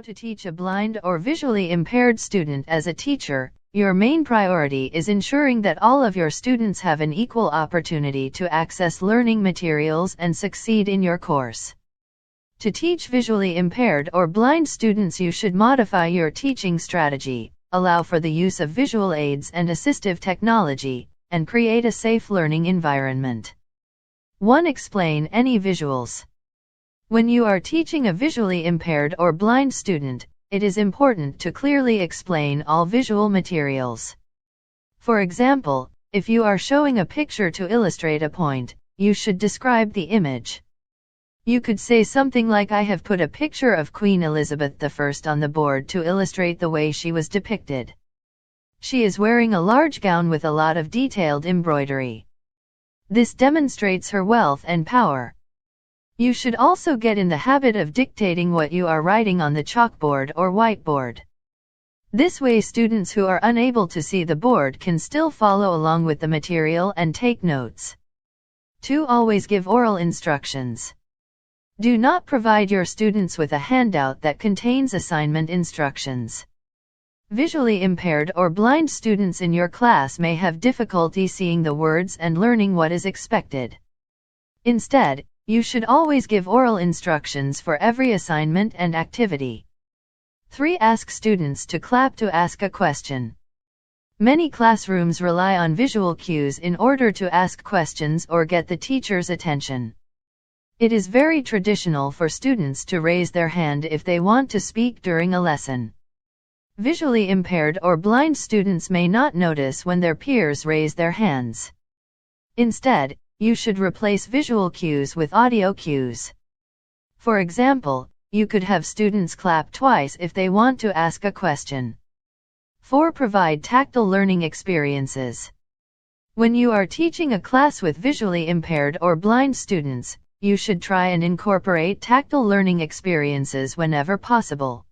to teach a blind or visually impaired student. As a teacher, your main priority is ensuring that all of your students have an equal opportunity to access learning materials and succeed in your course. To teach visually impaired or blind students, you should modify your teaching strategy, allow for the use of visual aids and assistive technology, and create a safe learning environment. 1. Explain any visuals. When you are teaching a visually impaired or blind student, it is important to clearly explain all visual materials. For example, if you are showing a picture to illustrate a point, you should describe the image. You could say something like, "I have put a picture of Queen Elizabeth I on the board to illustrate the way she was depicted. She is wearing a large gown with a lot of detailed embroidery. This demonstrates her wealth and power." You should also get in the habit of dictating what you are writing on the chalkboard or whiteboard. This way, students who are unable to see the board can still follow along with the material and take notes. 2. Always give oral instructions. Do not provide your students with a handout that contains assignment instructions. Visually impaired or blind students in your class may have difficulty seeing the words and learning what is expected. Instead, you should always give oral instructions for every assignment and activity. 3. Ask students to clap to ask a question. Many classrooms rely on visual cues in order to ask questions or get the teacher's attention. It is very traditional for students to raise their hand if they want to speak during a lesson. Visually impaired or blind students may not notice when their peers raise their hands. Instead, you should replace visual cues with audio cues. For example, you could have students clap twice if they want to ask a question. 4. Provide tactile learning experiences. When you are teaching a class with visually impaired or blind students, you should try and incorporate tactile learning experiences whenever possible.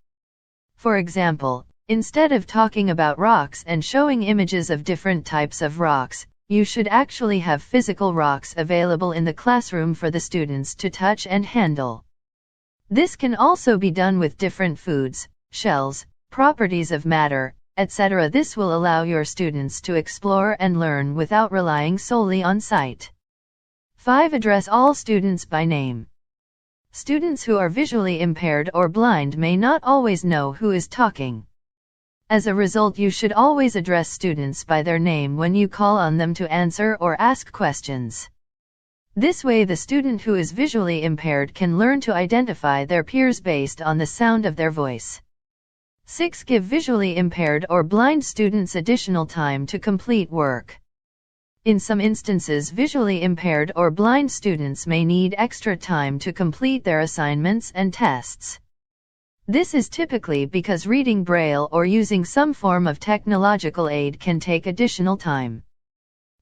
For example, instead of talking about rocks and showing images of different types of rocks, you should actually have physical rocks available in the classroom for the students to touch and handle. This can also be done with different foods, shells, properties of matter, etc. This will allow your students to explore and learn without relying solely on sight. 5. Address all students by name. Students who are visually impaired or blind may not always know who is talking. As a result, you should always address students by their name when you call on them to answer or ask questions. This way, the student who is visually impaired can learn to identify their peers based on the sound of their voice. 6. Give visually impaired or blind students additional time to complete work. In some instances, visually impaired or blind students may need extra time to complete their assignments and tests. This is typically because reading Braille or using some form of technological aid can take additional time.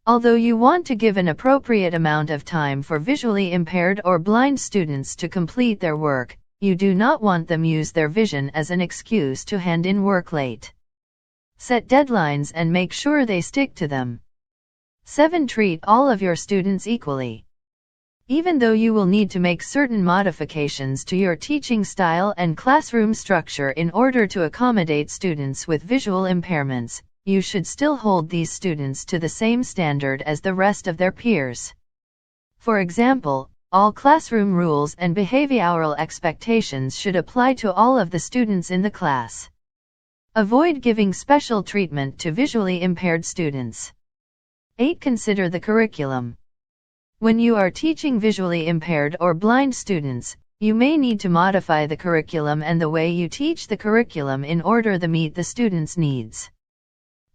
Although you want to give an appropriate amount of time for visually impaired or blind students to complete their work, you do not want them to use their vision as an excuse to hand in work late. Set deadlines and make sure they stick to them. 7. Treat all of your students equally. Even though you will need to make certain modifications to your teaching style and classroom structure in order to accommodate students with visual impairments, you should still hold these students to the same standard as the rest of their peers. For example, all classroom rules and behavioral expectations should apply to all of the students in the class. Avoid giving special treatment to visually impaired students. 8. Consider the curriculum. When you are teaching visually impaired or blind students, you may need to modify the curriculum and the way you teach the curriculum in order to meet the students' needs.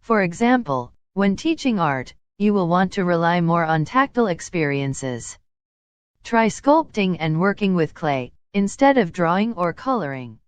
For example, when teaching art, you will want to rely more on tactile experiences. Try sculpting and working with clay, instead of drawing or coloring.